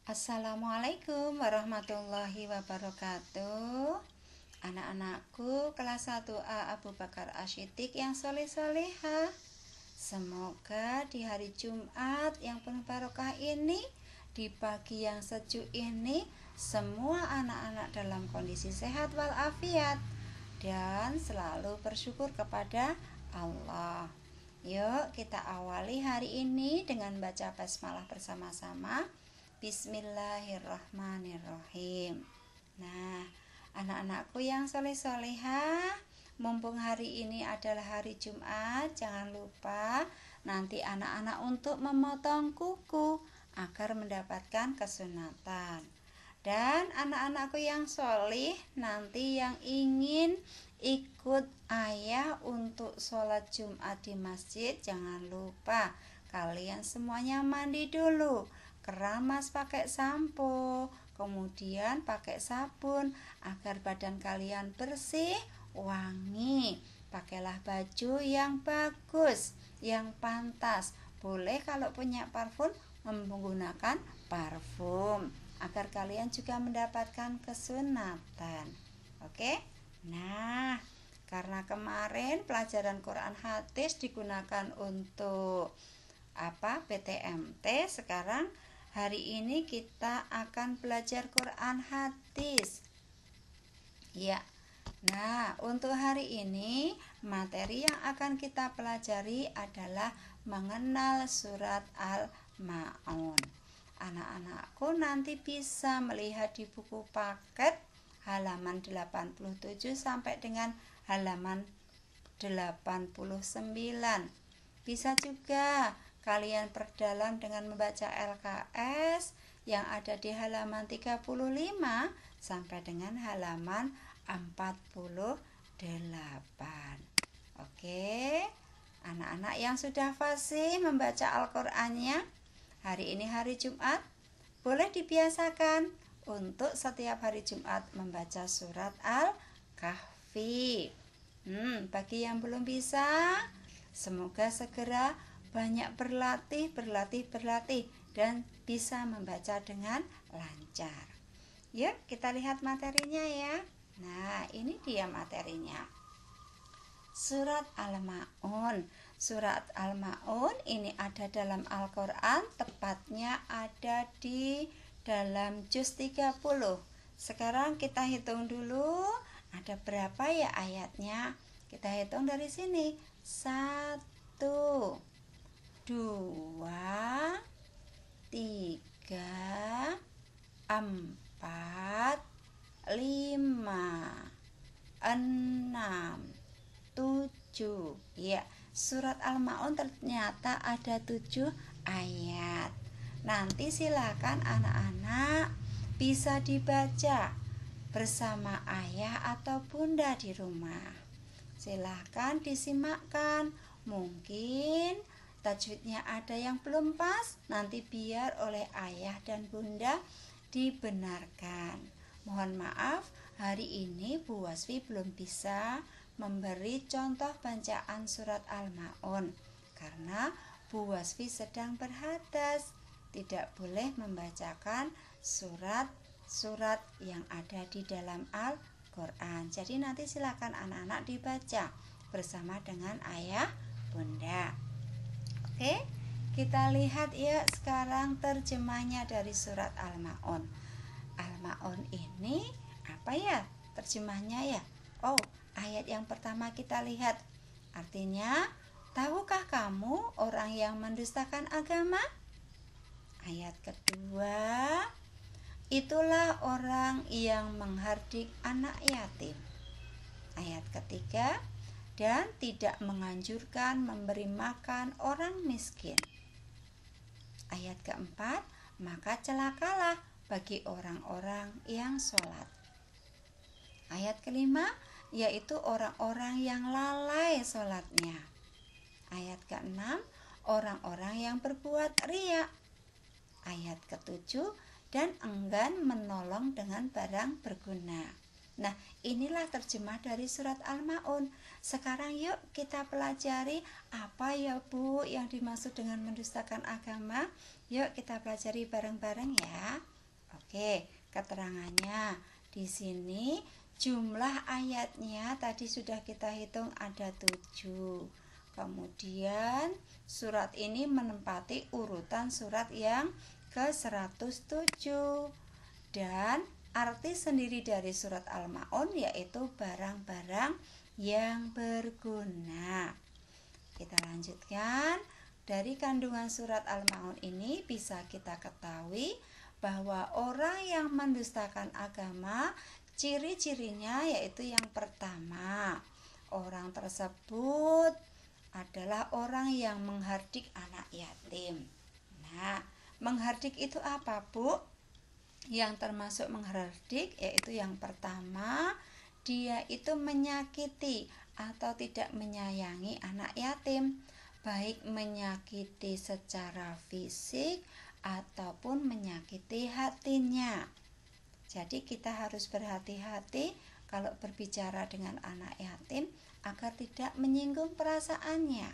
Assalamualaikum warahmatullahi wabarakatuh. Anak-anakku kelas 1A Abu Bakar Ashidik yang soleh-soleha. Semoga di hari Jumat yang penuh barokah ini, di pagi yang sejuk ini, semua anak-anak dalam kondisi sehat walafiat dan selalu bersyukur kepada Allah. Yuk kita awali hari ini dengan baca basmalah bersama-sama. Bismillahirrahmanirrahim. Nah, anak-anakku yang soleh-soleha, mumpung hari ini adalah hari Jumat, jangan lupa nanti anak-anak untuk memotong kuku agar mendapatkan kesunatan. Dan anak-anakku yang soleh, nanti yang ingin ikut ayah untuk sholat Jumat di masjid, jangan lupa kalian semuanya mandi dulu, keramas pakai sampo, kemudian pakai sabun agar badan kalian bersih, wangi. Pakailah baju yang bagus, yang pantas. Boleh kalau punya parfum menggunakan parfum agar kalian juga mendapatkan kesunatan. Oke? Nah, karena kemarin pelajaran Quran hadis digunakan untuk PTMT, sekarang hari ini kita akan belajar Quran hadis. Ya. Nah, untuk hari ini materi yang akan kita pelajari adalah mengenal surat Al-Ma'un. Anak-anakku nanti bisa melihat di buku paket halaman 87 sampai dengan halaman 89. Bisa juga kalian perdalam dengan membaca LKS yang ada di halaman 35 sampai dengan halaman 48. Oke, anak-anak yang sudah fasih membaca Al-Qur'annya, hari ini hari Jumat, boleh dibiasakan untuk setiap hari Jumat membaca surat Al-Kahfi. Bagi yang belum bisa, semoga segera banyak berlatih dan bisa membaca dengan lancar. Yuk kita lihat materinya ya. Nah, ini dia materinya. Surat Al-Ma'un. Surat Al-Ma'un ini ada dalam Al-Quran, tepatnya ada di dalam juz 30. Sekarang kita hitung dulu ada berapa ya ayatnya. Kita hitung dari sini. 1, 2, 3, 4, 5, 6, 7. Ya, surat Al-Ma'un ternyata ada 7 ayat. Nanti silakan anak-anak bisa dibaca bersama ayah atau bunda di rumah. Silakan disimakkan. Mungkin tajwidnya ada yang belum pas, nanti biar oleh ayah dan bunda dibenarkan. Mohon maaf, hari ini Bu Wasfi belum bisa memberi contoh bacaan surat Al-Ma'un karena Bu Wasfi sedang berhadas, tidak boleh membacakan surat-surat yang ada di dalam Al-Quran. Jadi nanti silakan anak-anak dibaca bersama dengan ayah bunda. Oke, kita lihat ya sekarang terjemahnya dari surat Al-Ma'un. Al-Ma'un ini apa ya terjemahnya ya? Oh, ayat yang pertama kita lihat. Artinya, tahukah kamu orang yang mendustakan agama? Ayat kedua, itulah orang yang menghardik anak yatim. Ayat ketiga, dan tidak menganjurkan memberi makan orang miskin. Ayat keempat, maka celakalah bagi orang-orang yang sholat. Ayat kelima, yaitu orang-orang yang lalai sholatnya. Ayat keenam, orang-orang yang berbuat riya. Ayat ketujuh, dan enggan menolong dengan barang berguna. Nah, inilah terjemah dari surat Al-Ma'un. Sekarang yuk kita pelajari apa ya Bu yang dimaksud dengan mendustakan agama. Yuk kita pelajari bareng-bareng ya. Oke, keterangannya di sini jumlah ayatnya tadi sudah kita hitung ada 7. Kemudian surat ini menempati urutan surat yang ke-107. Dan arti sendiri dari surat Al-Ma'un yaitu barang-barang yang berguna. Kita lanjutkan. Dari kandungan surat Al-Ma'un ini bisa kita ketahui bahwa orang yang mendustakan agama, ciri-cirinya yaitu yang pertama, orang tersebut adalah orang yang menghardik anak yatim. Nah, menghardik itu apa, Bu? Yang termasuk menghardik yaitu yang pertama, dia itu menyakiti atau tidak menyayangi anak yatim, baik menyakiti secara fisik ataupun menyakiti hatinya. Jadi kita harus berhati-hati kalau berbicara dengan anak yatim agar tidak menyinggung perasaannya.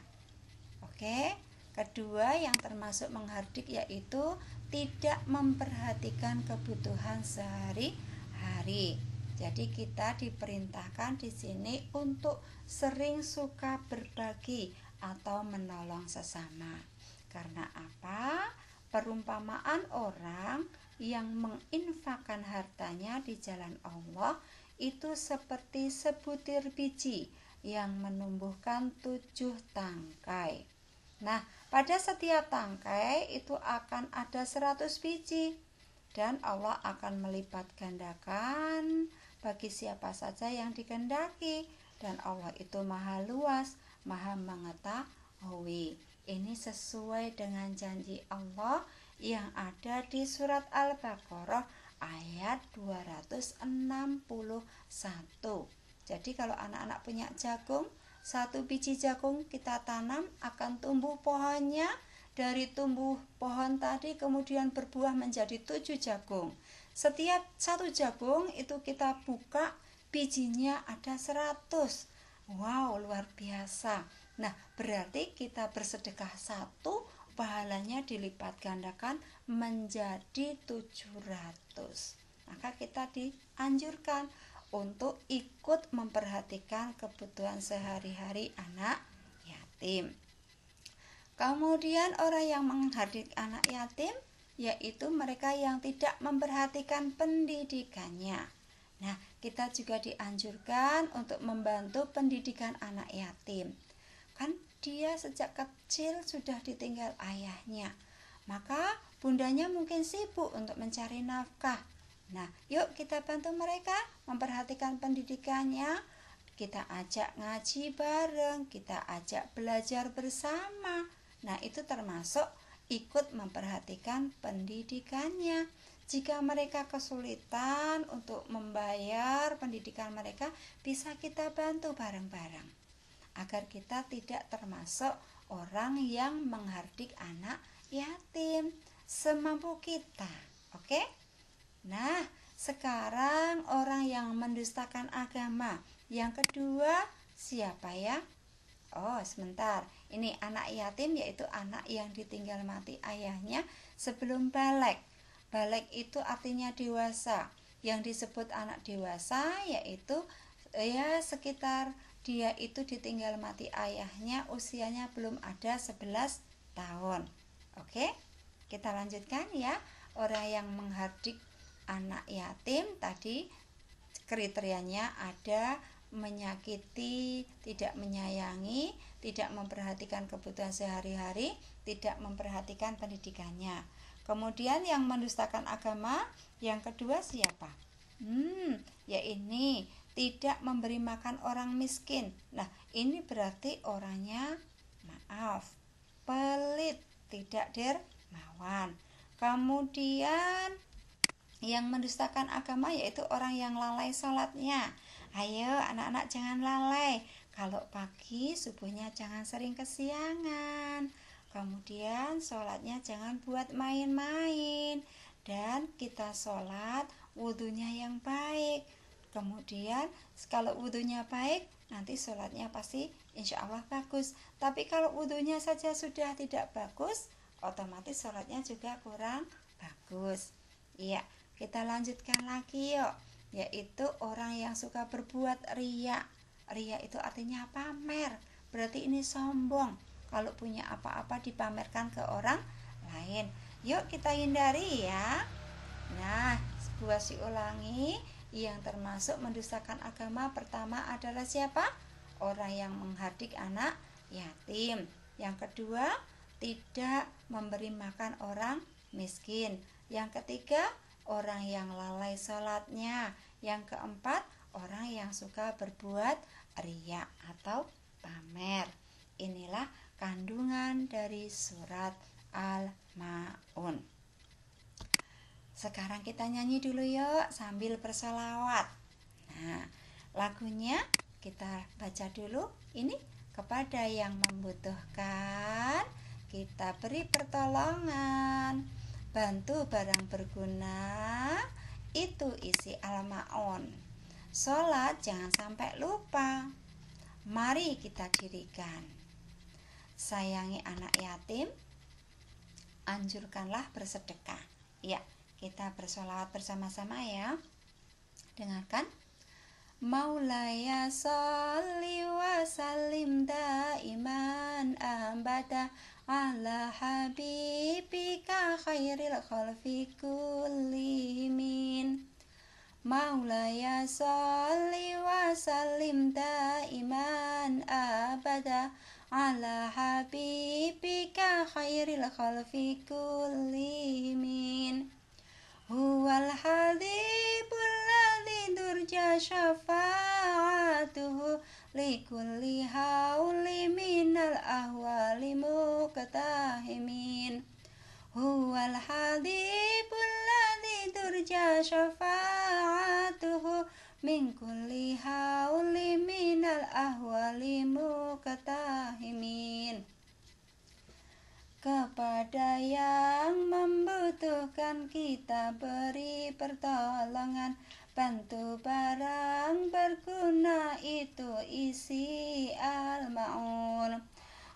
Oke. Kedua yang termasuk menghardik yaitu tidak memperhatikan kebutuhan sehari-hari. Jadi kita diperintahkan di sini untuk sering suka berbagi atau menolong sesama. Karena apa? Perumpamaan orang yang menginfakkan hartanya di jalan Allah itu seperti sebutir biji yang menumbuhkan 7 tangkai. Nah, pada setiap tangkai itu akan ada 100 biji dan Allah akan melipat gandakan bagi siapa saja yang dikehendaki, dan Allah itu maha luas, maha mengetahui. Ini sesuai dengan janji Allah yang ada di surat Al-Baqarah ayat 261. Jadi kalau anak-anak punya jagung, 1 biji jagung kita tanam akan tumbuh pohonnya. Dari tumbuh pohon tadi kemudian berbuah menjadi 7 jagung. Setiap 1 jagung itu kita buka, bijinya ada 100. Wow, luar biasa. Nah, berarti kita bersedekah 1, pahalanya dilipat gandakan menjadi 700. Maka kita dianjurkan untuk ikut memperhatikan kebutuhan sehari-hari anak yatim. Kemudian orang yang menghardik anak yatim yaitu mereka yang tidak memperhatikan pendidikannya. Nah, kita juga dianjurkan untuk membantu pendidikan anak yatim. Kan dia sejak kecil sudah ditinggal ayahnya. Maka bundanya mungkin sibuk untuk mencari nafkah. Nah, yuk kita bantu mereka memperhatikan pendidikannya. Kita ajak ngaji bareng, kita ajak belajar bersama. Nah, itu termasuk ikut memperhatikan pendidikannya. Jika mereka kesulitan untuk membayar pendidikan mereka, bisa kita bantu bareng-bareng agar kita tidak termasuk orang yang menghardik anak yatim semampu kita. Oke? Nah, sekarang orang yang mendustakan agama. Yang kedua, siapa ya? Oh, sebentar. Ini anak yatim yaitu anak yang ditinggal mati ayahnya sebelum balik. Balik itu artinya dewasa. Yang disebut anak dewasa yaitu sekitar dia itu ditinggal mati ayahnya usianya belum ada 11 tahun. Oke? Kita lanjutkan ya. Orang yang menghardik anak yatim tadi kriterianya ada menyakiti, tidak menyayangi, tidak memperhatikan kebutuhan sehari-hari, tidak memperhatikan pendidikannya. Kemudian yang mendustakan agama, yang kedua siapa? Ya ini tidak memberi makan orang miskin. Nah, ini berarti orangnya pelit, tidak dermawan. Kemudian yang mendustakan agama yaitu orang yang lalai sholatnya. Ayo anak-anak jangan lalai. Kalau pagi subuhnya jangan sering kesiangan. Kemudian sholatnya jangan buat main-main. Dan kita sholat wudhunya yang baik. Kemudian kalau wudhunya baik, nanti sholatnya pasti insya Allah bagus. Tapi kalau wudhunya saja sudah tidak bagus, otomatis sholatnya juga kurang bagus. Iya. kita lanjutkan lagi yuk, yaitu orang yang suka berbuat riya. Riya itu artinya pamer, berarti ini sombong. Kalau punya apa-apa dipamerkan ke orang lain. Yuk kita hindari ya. Nah, Buas ulangi, yang termasuk mendustakan agama pertama adalah siapa? Orang yang menghardik anak yatim. Yang kedua, tidak memberi makan orang miskin. Yang ketiga, orang yang lalai sholatnya. Yang keempat, orang yang suka berbuat riya atau pamer. Inilah kandungan dari surat Al-Ma'un. Sekarang kita nyanyi dulu yuk sambil bersolawat. Nah, lagunya kita baca dulu. Ini kepada yang membutuhkan kita beri pertolongan, bantu barang berguna, itu isi Al-Ma'un. Sholat jangan sampai lupa, mari kita dirikan. Sayangi anak yatim, anjurkanlah bersedekah. Ya, kita bersolawat bersama-sama ya. Dengarkan. Maulaya sholli wa sallim daiman abada ala habibika khairil khalqi kullimin. Maulaya sholli wa sallim daiman abada ala habibika khairil khalqi kullimin. Huwal hadibul ladzi durja syafa'atuhu likulli hauli minal ahwali muqtahimin. Huwal hadibul ladzi durja syafa'atuhu min kulli hauli minal ahwali muqtahimin. Kepada yang membutuhkan kita beri pertolongan, bantu barang berguna, itu isi Al-Ma'un.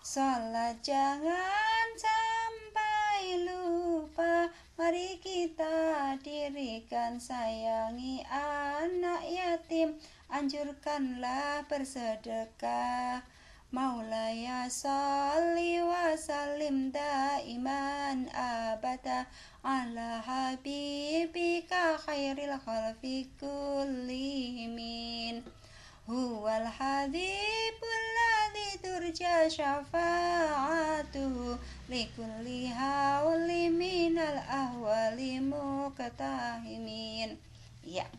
Sholat jangan sampai lupa, mari kita dirikan. Sayangi anak yatim, anjurkanlah bersedekah. Maulaya sholli wa sallim daiman abada ala habibika khairil khalqi kullimin. Huwal hadibul ladzi turja syafa'atuhu likulli hauli minal ahwali muqtahimin. Ya,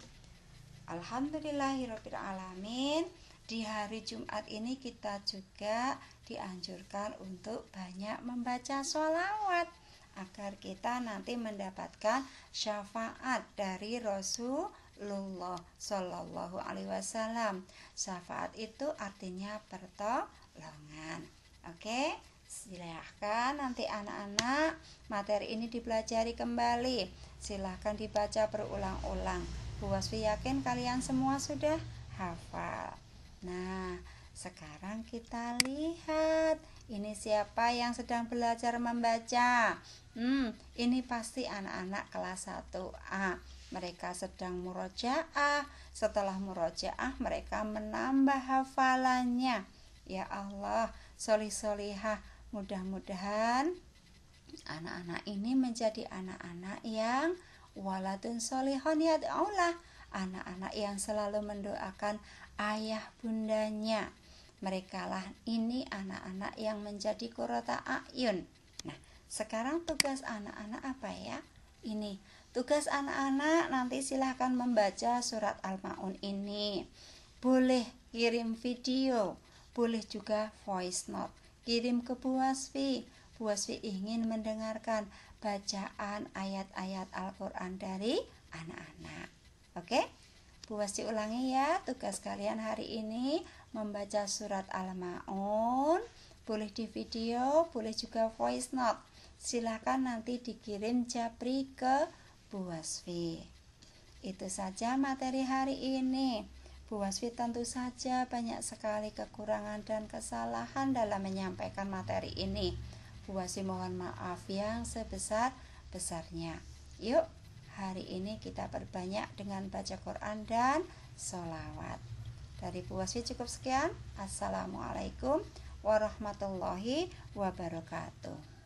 alhamdulillahirabbil alamin. Di hari Jumat ini kita juga dianjurkan untuk banyak membaca sholawat agar kita nanti mendapatkan syafaat dari Rasulullah Shallallahu Alaihi Wasallam. Syafaat itu artinya pertolongan. Oke, silahkan nanti anak-anak materi ini dipelajari kembali. Silahkan dibaca berulang-ulang. Bu Wasfi yakin kalian semua sudah hafal. Nah, sekarang kita lihat ini siapa yang sedang belajar membaca. Ini pasti anak-anak kelas 1A. Mereka sedang murojaah. Setelah murojaah mereka menambah hafalannya. Ya Allah, solih-solihah. Mudah-mudahan anak-anak ini menjadi anak-anak yang waladun solihon yad'aulah. Anak-anak yang selalu mendoakan ayah bundanya. Merekalah ini anak-anak yang menjadi qurrata a'yun. Nah, sekarang tugas anak-anak apa ya? Ini tugas anak-anak, nanti silahkan membaca surat Al-Ma'un ini. Boleh kirim video, boleh juga voice note, kirim ke Bu Wasfi. Bu Wasfi ingin mendengarkan bacaan ayat-ayat Al-Quran dari anak-anak. Oke? Bu Wasfi ulangi ya, tugas kalian hari ini membaca surat Al-Ma'un. Boleh di video, boleh juga voice note. Silahkan nanti dikirim japri ke Bu Wasfi. Itu saja materi hari ini. Bu Wasfi tentu saja banyak sekali kekurangan dan kesalahan dalam menyampaikan materi ini. Bu Wasfi mohon maaf yang sebesar-besarnya. Yuk, hari ini kita perbanyak dengan baca Quran dan sholawat. Dari Bu Wasfi cukup sekian. Assalamualaikum warahmatullahi wabarakatuh.